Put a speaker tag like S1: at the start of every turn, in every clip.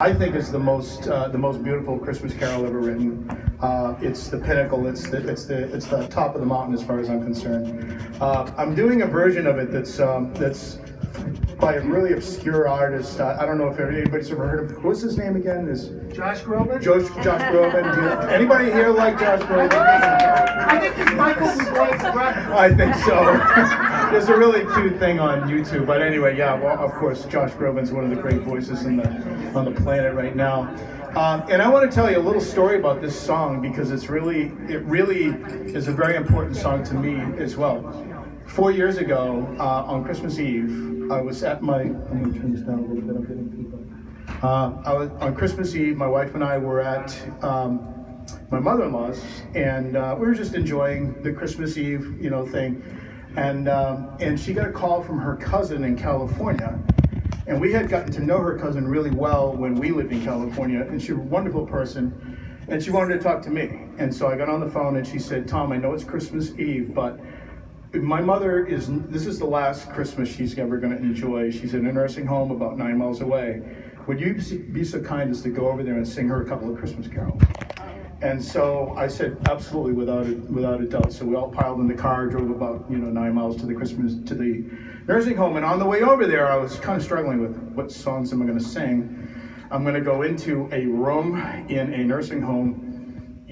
S1: I think is the most beautiful Christmas carol ever written. It's the pinnacle. It's the top of the mountain as far as I'm concerned. I'm doing a version of it that's by a really obscure artist. I don't know if anybody's ever heard of. What's his name again? Is
S2: Josh Groban?
S1: Josh Groban. Anybody here like Josh Groban?
S2: I think it's Michael Bublé's brother.
S1: I think so. There's a really cute thing on YouTube. But anyway, yeah. Well, of course, Josh Groban's one of the great voices on the planet right now. And I want to tell you a little story about this song because it really is a very important song to me as well. 4 years ago, on Christmas Eve, I was at my. I'm going to turn this down a little bit. I'm getting feedback. I was on Christmas Eve. My wife and I were at my mother-in-law's, and we were just enjoying the Christmas Eve, thing. And she got a call from her cousin in California. And we had gotten to know her cousin really well when we lived in California, and she was a wonderful person, and she wanted to talk to me. And so I got on the phone and she said, Tom, I know it's Christmas Eve, but my mother this is the last Christmas she's ever going to enjoy. She's in a nursing home about 9 miles away. Would you be so kind as to go over there and sing her a couple of Christmas carols? And so I said, absolutely, without a doubt. So we all piled in the car, drove about 9 miles to the nursing home. And on the way over there, I was kind of struggling with what songs am I going to sing. I'm going to go into a room in a nursing home.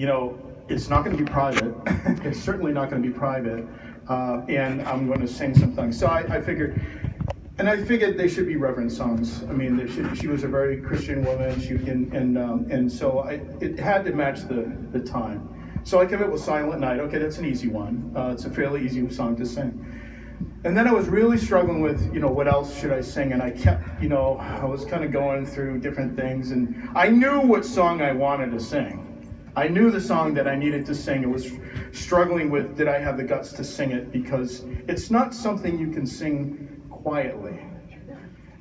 S1: It's not going to be private. It's certainly not going to be private. And I'm going to sing some things. So I figured they should be reverent songs. I mean, she was a very Christian woman. And so it had to match the time. So I came up with Silent Night. Okay, that's an easy one. It's a fairly easy song to sing. And then I was really struggling with, what else should I sing? And I kept, I was kind of going through different things. And I knew what song I wanted to sing. I knew the song that I needed to sing. I was struggling with, did I have the guts to sing it? Because it's not something you can sing quietly,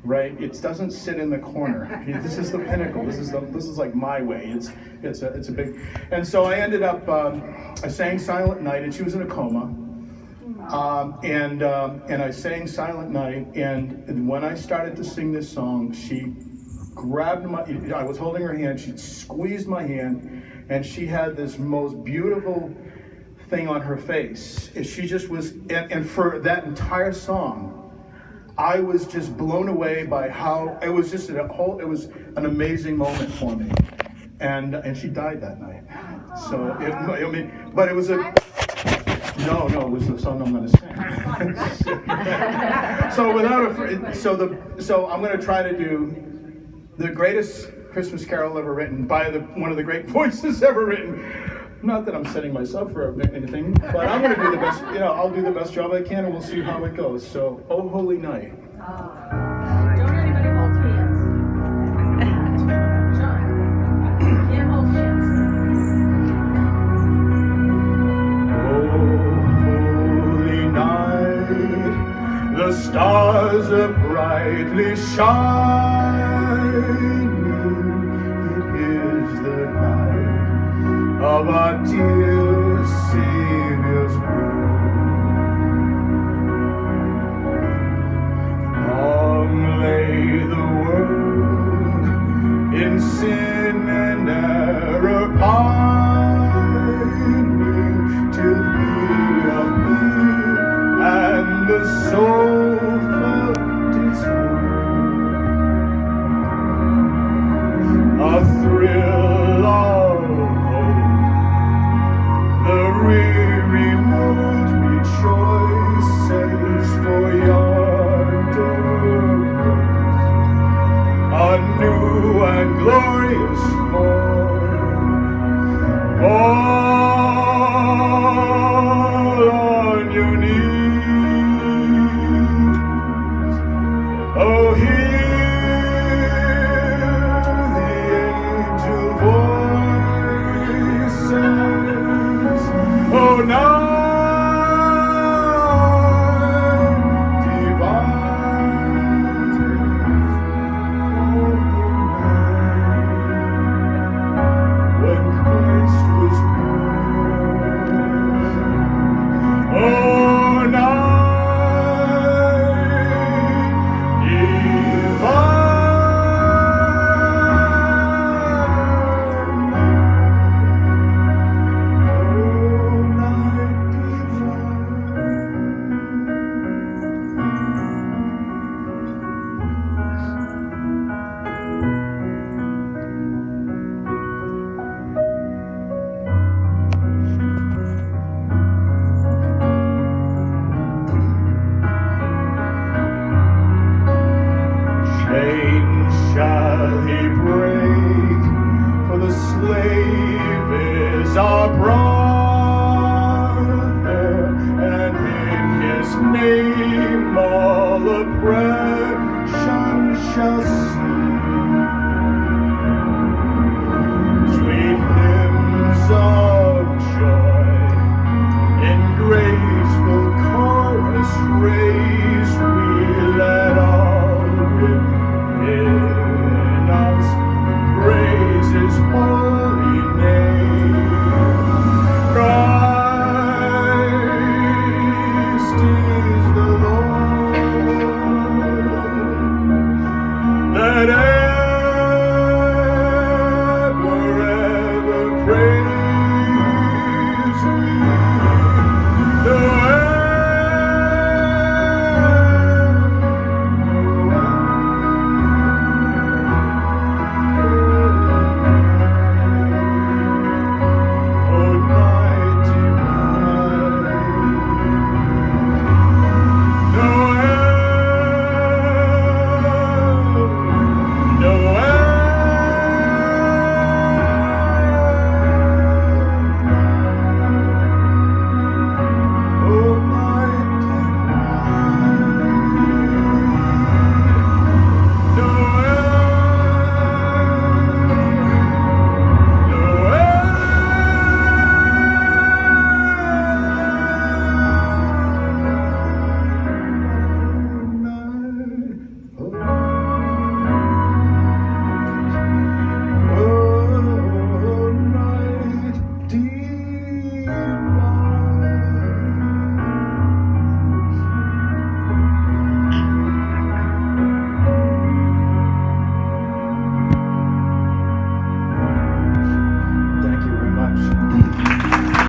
S1: right? It doesn't sit in the corner. This is the pinnacle. This is like my way. It's a big. And so I ended up. I sang Silent Night, and she was in a coma. And I sang Silent Night, and when I started to sing this song, she grabbed I was holding her hand. She squeezed my hand. And she had this most beautiful thing on her face. She just was, and for that entire song, I was just blown away by how, it was just it was an amazing moment for me. And she died that night. So, but it was no, it was the song I'm going to sing. So I'm going to try to do the greatest Christmas carol ever written by one of the great voices ever written. Not that I'm setting myself for anything, but I'm going to do the best. I'll do the best job I can, and we'll see how it goes. So, Oh Holy Night.
S3: Don't anybody hold hands. John, can't hold hands.
S1: Oh holy night, the stars are brightly shining. Of our dear Savior's womb. Long lay the world in sin and error pining, till He appeared and the soul felt its own. A thrill of weary world rejoices for yonder a new and glorious morn. Fall on your knees. Oh, hear the angel voice. are broken.